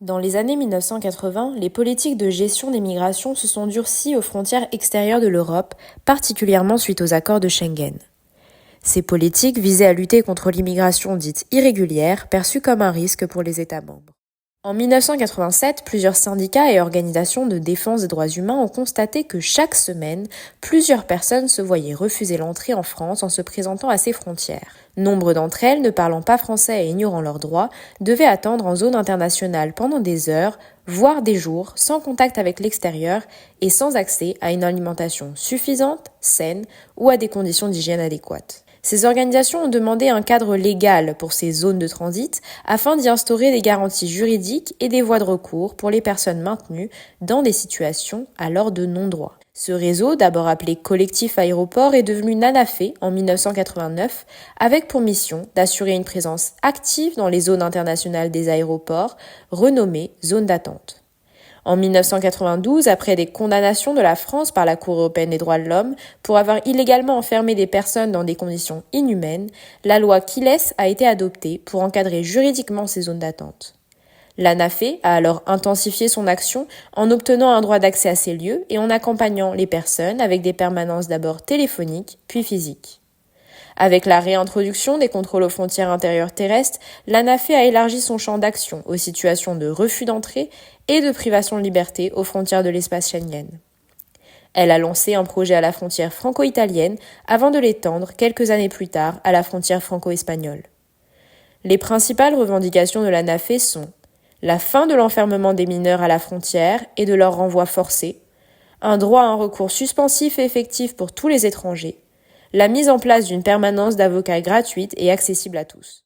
Dans les années 1980, les politiques de gestion des migrations se sont durcies aux frontières extérieures de l'Europe, particulièrement suite aux accords de Schengen. Ces politiques visaient à lutter contre l'immigration dite irrégulière, perçue comme un risque pour les États membres. En 1987, plusieurs syndicats et organisations de défense des droits humains ont constaté que chaque semaine, plusieurs personnes se voyaient refuser l'entrée en France en se présentant à ses frontières. Nombre d'entre elles, ne parlant pas français et ignorant leurs droits, devaient attendre en zone internationale pendant des heures, voire des jours, sans contact avec l'extérieur et sans accès à une alimentation suffisante, saine ou à des conditions d'hygiène adéquates. Ces organisations ont demandé un cadre légal pour ces zones de transit afin d'y instaurer des garanties juridiques et des voies de recours pour les personnes maintenues dans des situations alors de non-droit. Ce réseau, d'abord appelé Collectif Aéroport, est devenu NANAFE en 1989 avec pour mission d'assurer une présence active dans les zones internationales des aéroports, renommées zones d'attente. En 1992, après des condamnations de la France par la Cour européenne des droits de l'homme pour avoir illégalement enfermé des personnes dans des conditions inhumaines, la loi Kiles a été adoptée pour encadrer juridiquement ces zones d'attente. L'ANAFE a alors intensifié son action en obtenant un droit d'accès à ces lieux et en accompagnant les personnes avec des permanences d'abord téléphoniques puis physiques. Avec la réintroduction des contrôles aux frontières intérieures terrestres, l'ANAFE a élargi son champ d'action aux situations de refus d'entrée et de privation de liberté aux frontières de l'espace Schengen. Elle a lancé un projet à la frontière franco-italienne avant de l'étendre quelques années plus tard à la frontière franco-espagnole. Les principales revendications de l'ANAFE sont la fin de l'enfermement des mineurs à la frontière et de leur renvoi forcé, un droit à un recours suspensif et effectif pour tous les étrangers, la mise en place d'une permanence d'avocats gratuite et accessible à tous.